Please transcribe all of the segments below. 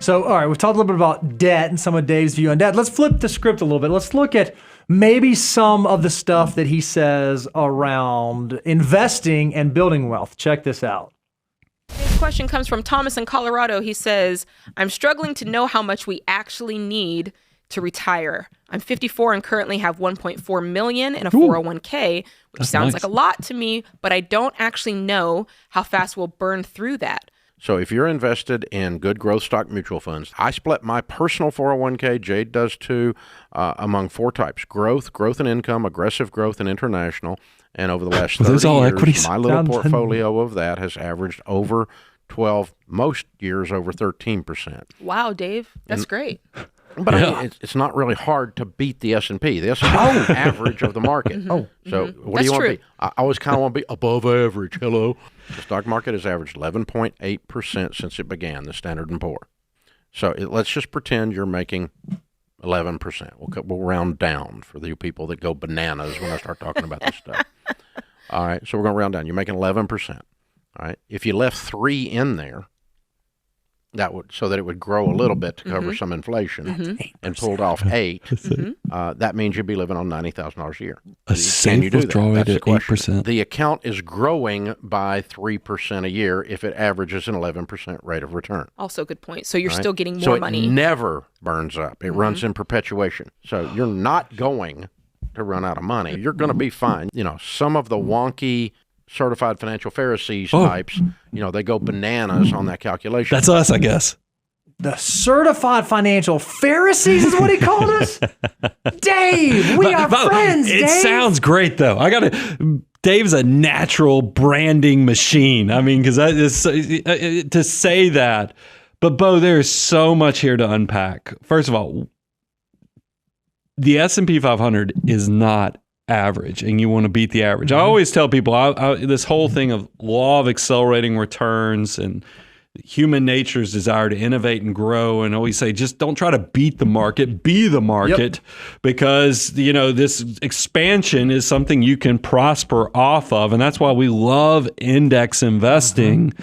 So, all right, we've talked a little bit about debt and some of Dave's view on debt. Let's flip the script a little bit. Let's look at maybe some of the stuff that he says around investing and building wealth. Check this out. This question comes from Thomas in Colorado. He says, I'm struggling to know how much we actually need to retire. I'm 54 and currently have 1.4 million in a 401k, which sounds like a lot to me, but I don't actually know how fast we'll burn through that. So if you're invested in good growth stock mutual funds, I split my personal 401k, Jade does too, among 4 types: growth and income, aggressive growth, and international. And over the last 30 years, equities? my little portfolio of that has averaged over 12, most years over 13%. Wow, Dave, that's great. But I mean, it's not really hard to beat the S&P. The S&P is the average of the market. So what do you want to be? I always kind of want to be above average. Hello. The stock market has averaged 11.8% since it began, the Standard & Poor. So let's just pretend you're making 11%. We'll round down for the people that go bananas when I start talking about this stuff. All right, so we're going to round down. You're making 11%. All right, if you left 3 in there, that would, so that it would grow a little bit to cover some inflation, and pulled off 8, that means you'd be living on $90,000 a year. A safe withdrawal rate at 8%. The account is growing by 3% a year if it averages an 11% rate of return. Also a good point. So you're still getting more money. So it never burns up. It runs in perpetuation. So you're not going to run out of money. You're going to be fine. You know, some of the wonky certified financial Pharisees types, you know, they go bananas on that calculation. That's us, I guess. The certified financial Pharisees is what he called us? Dave, we are friends, Dave. It sounds great, though. Dave's a natural branding machine. I mean, because to say that. But, Bo, there's so much here to unpack. First of all, the S&P 500 is not average, and you want to beat the average. I always tell people this whole thing of law of accelerating returns and human nature's desire to innovate and grow, and always say, just don't try to beat the market, be the market, because, you know, this expansion is something you can prosper off of, and that's why we love index investing.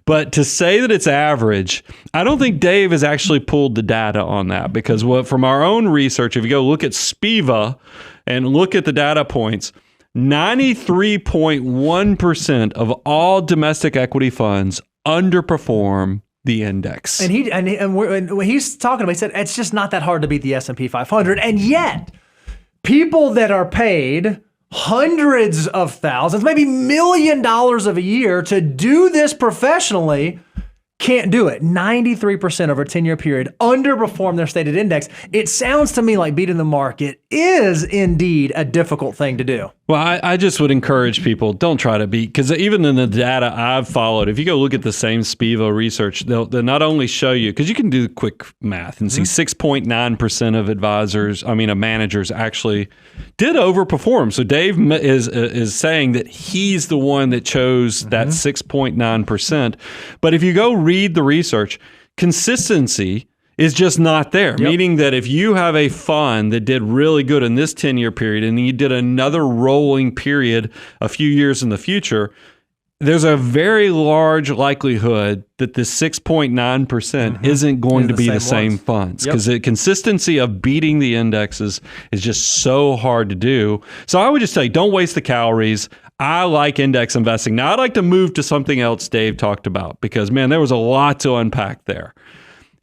But to say that it's average, I don't think Dave has actually pulled the data on that, because from our own research, if you go look at SPIVA and look at the data points, 93.1% of all domestic equity funds underperform the index. And when he's talking about, he said it's just not that hard to beat the S&P 500, and yet people that are paid hundreds of thousands, maybe $1 million a year to do this professionally can't do it. 93% over a 10-year period underperform their stated index. It sounds to me like beating the market is indeed a difficult thing to do. Well, I just would encourage people, don't try to beat, because even in the data I've followed, if you go look at the same SPIVA research, they'll not only show you, because you can do quick math and see 6.9% of managers actually did overperform. So Dave is saying that he's the one that chose that 6.9%. But if you go read the research, consistency is just not there. Meaning that if you have a fund that did really good in this 10-year period and you did another rolling period a few years in the future, there's a very large likelihood that the 6.9% isn't going to be the same funds, because the consistency of beating the indexes is just so hard to do. So I would just tell you, don't waste the calories. I like index investing. Now, I'd like to move to something else Dave talked about, because, man, there was a lot to unpack there.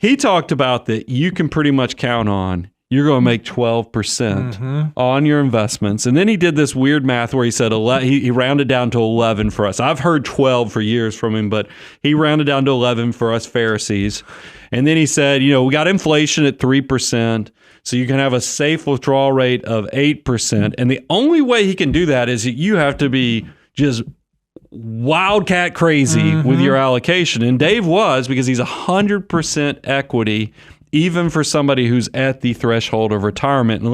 He talked about that you can pretty much count on you're going to make 12% on your investments. And then he did this weird math where he said he rounded down to 11 for us. I've heard 12 for years from him, but he rounded down to 11 for us Pharisees. And then he said, you know, we got inflation at 3%, so you can have a safe withdrawal rate of 8%. And the only way he can do that is that you have to be just wildcat crazy with your allocation. And Dave was, because he's 100% equity, even for somebody who's at the threshold of retirement. And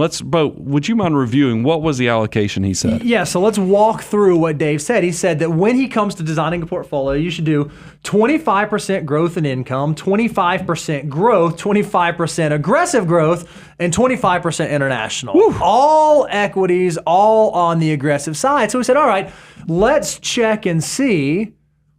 would you mind reviewing what was the allocation he said? Yeah, so let's walk through what Dave said. He said that when he comes to designing a portfolio, you should do 25% growth in income, 25% growth, 25% aggressive growth, and 25% international. All equities, all on the aggressive side. So we said, all right, let's check and see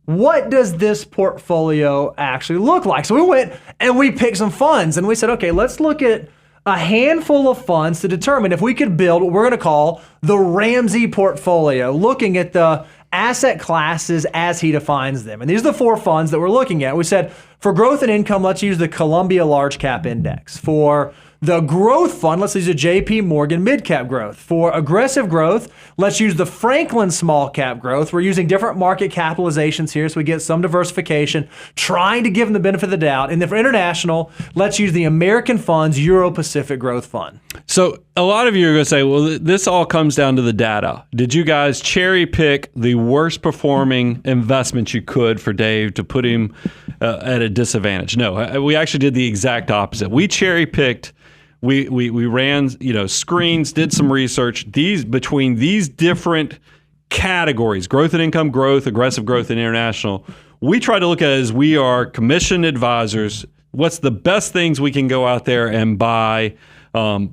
what does this portfolio actually look like? So we went and we picked some funds and we said, okay, let's look at a handful of funds to determine if we could build what we're going to call the Ramsey portfolio, looking at the asset classes as he defines them. And these are the 4 funds that we're looking at. We said for growth and income, let's use the Columbia Large Cap Index. For the growth fund, let's use the JP Morgan Mid Cap Growth. For aggressive growth, let's use the Franklin Small Cap Growth. We're using different market capitalizations here so we get some diversification, trying to give them the benefit of the doubt. And then for international, let's use the American Funds Euro Pacific Growth Fund. So a lot of you are going to say, well, this all comes down to the data. Did you guys cherry pick the worst performing investments you could for Dave to put him at a disadvantage? No, we actually did the exact opposite. We cherry picked. We ran screens, did some research. Between these different categories, growth and income growth, aggressive growth, and international, we try to look at it as we are commissioned advisors. What's the best things we can go out there and buy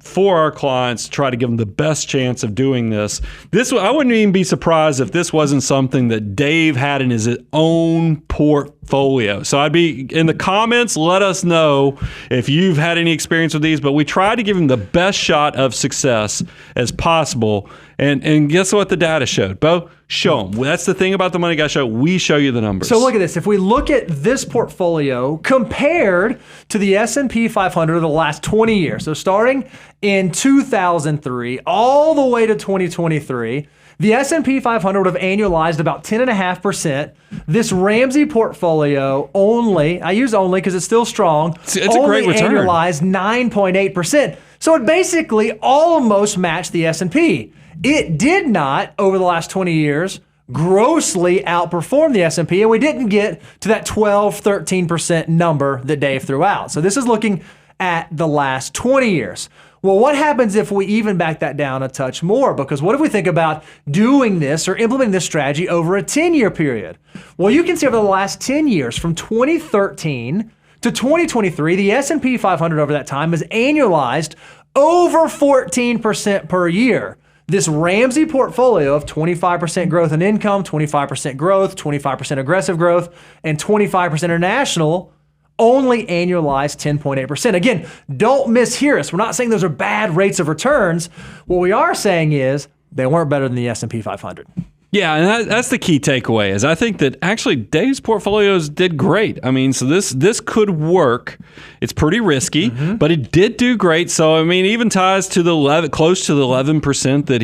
for our clients, try to give them the best chance of doing this. I wouldn't even be surprised if this wasn't something that Dave had in his own portfolio. So I'd be in the comments, let us know if you've had any experience with these, but we try to give him the best shot of success as possible. And guess what the data showed? Bo, show them. That's the thing about the Money Guy Show. We show you the numbers. So look at this. If we look at this portfolio compared to the S&P 500 of the last 20 years, so starting in 2003 all the way to 2023, the S&P 500 would have annualized about 10.5%. This Ramsey portfolio only, I use only because it's still strong, it's a great return. Annualized 9.8%. So it basically almost matched the S&P. It did not, over the last 20 years, grossly outperform the S&P, and we didn't get to that 12, 13% number that Dave threw out. So this is looking at the last 20 years. Well, what happens if we even back that down a touch more? Because what if we think about doing this or implementing this strategy over a 10-year period? Well, you can see over the last 10 years, from 2013 to 2023, the S&P 500 over that time has annualized over 14% per year. This Ramsey portfolio of 25% growth in income, 25% growth, 25% aggressive growth, and 25% international only annualized 10.8%. Again, don't mishear us. We're not saying those are bad rates of returns. What we are saying is they weren't better than the S&P 500. Yeah, and that's the key takeaway is I think that actually Dave's portfolios did great. I mean, so this could work. It's pretty risky, but it did do great. So I mean, even ties to the close to the 11% that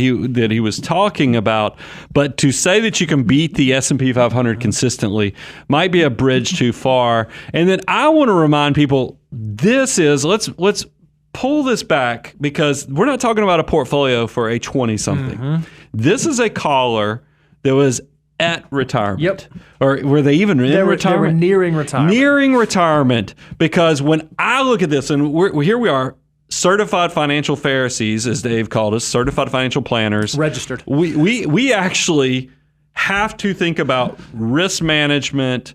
he was talking about. But to say that you can beat the S&P 500 consistently might be a bridge too far. And then I want to remind people, let's pull this back because we're not talking about a portfolio for a 20-something. This is a caller that was at retirement. Yep. Or were they even in retirement? They were nearing retirement. Nearing retirement. Because when I look at this, and here we are, certified financial Pharisees, as Dave called us, certified financial planners. Registered. We actually have to think about risk management,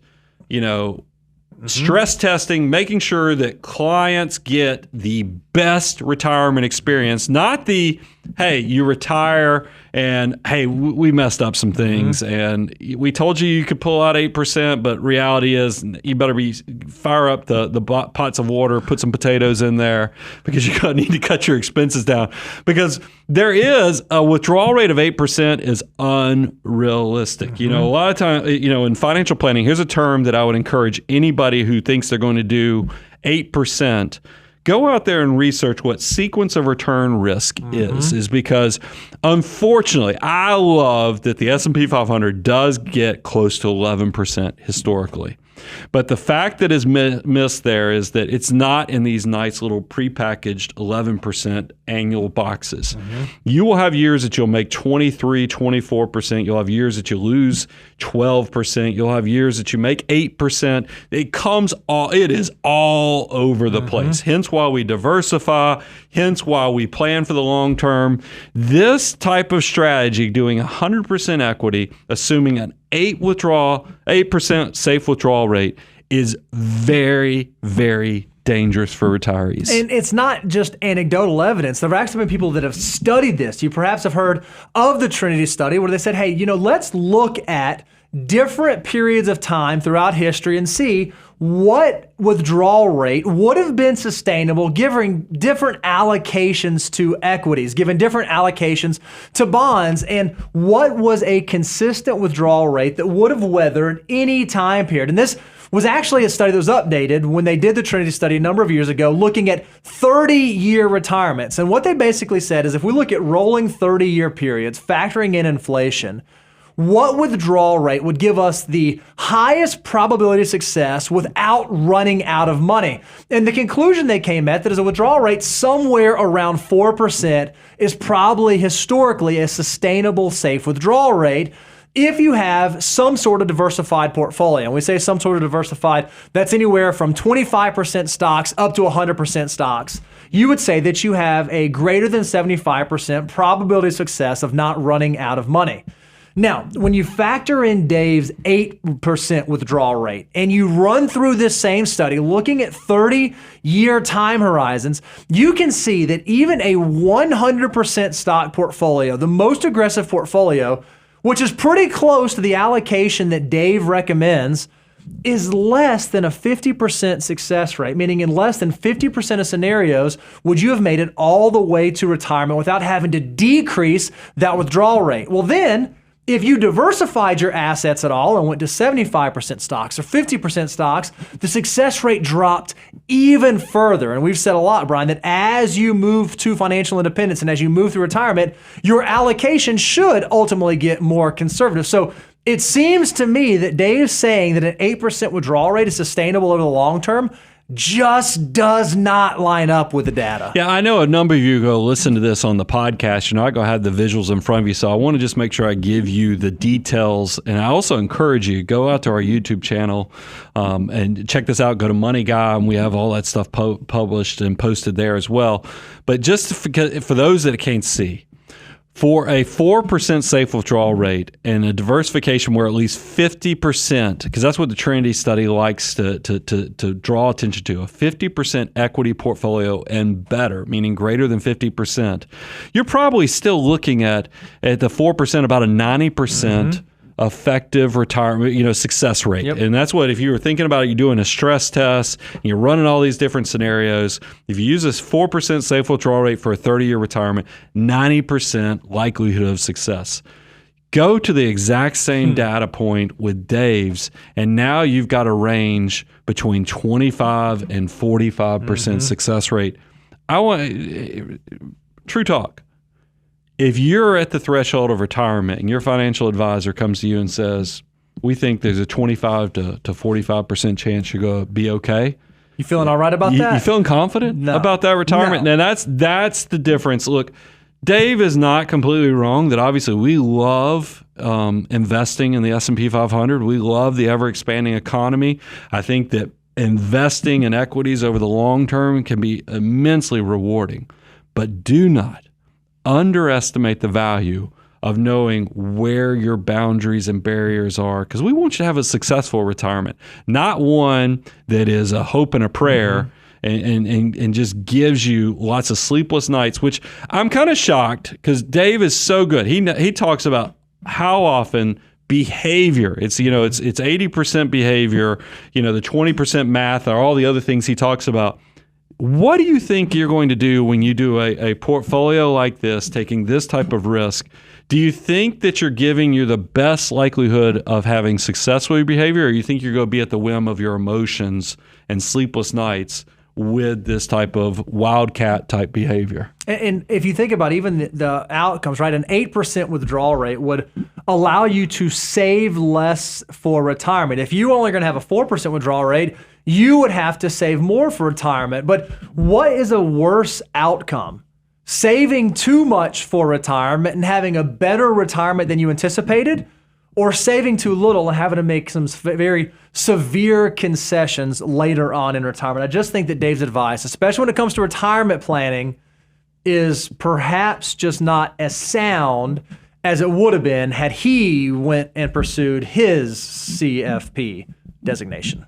stress testing, making sure that clients get the best retirement experience, not the, hey, you retire and, hey, we messed up some things and we told you could pull out 8%, but reality is you better fire up the pots of water, put some potatoes in there because you're going to need to cut your expenses down. Because there is a withdrawal rate of 8% is unrealistic. A lot of time, in financial planning, here's a term that I would encourage anybody who thinks they're going to do 8%. Go out there and research what sequence of return risk is because unfortunately, I love that the S&P 500 does get close to 11% historically. But the fact that is missed there is that it's not in these nice little prepackaged 11% annual boxes. You will have years that you'll make 23, 24%. You'll have years that you lose 12%. You'll have years that you make 8%. It is all over the place. Hence why we diversify. Hence why we plan for the long term. This type of strategy, doing 100% equity, assuming an 8% safe withdrawal rate, is very, very dangerous for retirees. And it's not just anecdotal evidence. There have actually been people that have studied this. You perhaps have heard of the Trinity study where they said, hey, let's look at different periods of time throughout history and see what withdrawal rate would have been sustainable given different allocations to equities, given different allocations to bonds, and what was a consistent withdrawal rate that would have weathered any time period. And this was actually a study that was updated when they did the Trinity study a number of years ago, looking at 30-year retirements. And what they basically said is if we look at rolling 30-year periods, factoring in inflation, what withdrawal rate would give us the highest probability of success without running out of money? And the conclusion they came at that is a withdrawal rate somewhere around 4% is probably historically a sustainable, safe withdrawal rate if you have some sort of diversified portfolio. And we say some sort of diversified, that's anywhere from 25% stocks up to 100% stocks. You would say that you have a greater than 75% probability of success of not running out of money. Now, when you factor in Dave's 8% withdrawal rate and you run through this same study looking at 30-year time horizons, you can see that even a 100% stock portfolio, the most aggressive portfolio, which is pretty close to the allocation that Dave recommends, is less than a 50% success rate, meaning in less than 50% of scenarios would you have made it all the way to retirement without having to decrease that withdrawal rate. Well then, if you diversified your assets at all and went to 75% stocks or 50% stocks, the success rate dropped even further. And we've said a lot, Brian, that as you move to financial independence and as you move through retirement, your allocation should ultimately get more conservative. So it seems to me that Dave's saying that an 8% withdrawal rate is sustainable over the long term just does not line up with the data. Yeah, I know a number of you go listen to this on the podcast. You're not going to have the visuals in front of you, so I want to just make sure I give you the details. And I also encourage you, go out to our YouTube channel and check this out. Go to Money Guy, and we have all that stuff published and posted there as well. But just for those that can't see, for a 4% safe withdrawal rate and a diversification where at least 50%, because that's what the Trinity study likes to draw attention to, a 50% equity portfolio and better, meaning greater than 50%, you're probably still looking at the 4% about a 90% effective retirement, success rate. Yep. And that's what, if you were thinking about it, you're doing a stress test, and you're running all these different scenarios. If you use this 4% safe withdrawal rate for a 30-year retirement, 90% likelihood of success. Go to the exact same data point with Dave's, and now you've got a range between 25 and 45% success rate. True talk. If you're at the threshold of retirement and your financial advisor comes to you and says, we think there's a 25 to 45% chance you're going to be okay. You feeling all right about that? You feeling confident about that retirement? No. Now that's the difference. Look, Dave is not completely wrong that obviously we love investing in the S&P 500. We love the ever-expanding economy. I think that investing in equities over the long term can be immensely rewarding. But do not underestimate the value of knowing where your boundaries and barriers are, because we want you to have a successful retirement, not one that is a hope and a prayer and just gives you lots of sleepless nights, which I'm kind of shocked because Dave is so good. He talks about how often behavior, it's 80% behavior, the 20% math or all the other things he talks about. What do you think you're going to do when you do a portfolio like this, taking this type of risk? Do you think that you're giving you the best likelihood of having success with your behavior, or you think you're going to be at the whim of your emotions and sleepless nights with this type of wildcat type behavior? And if you think about even the outcomes, right, an 8% withdrawal rate would allow you to save less for retirement. If you only going to have a 4% withdrawal rate, you would have to save more for retirement. But what is a worse outcome? Saving too much for retirement and having a better retirement than you anticipated, or saving too little and having to make some very severe concessions later on in retirement? I just think that Dave's advice, especially when it comes to retirement planning, is perhaps just not as sound as it would have been had he went and pursued his CFP designation.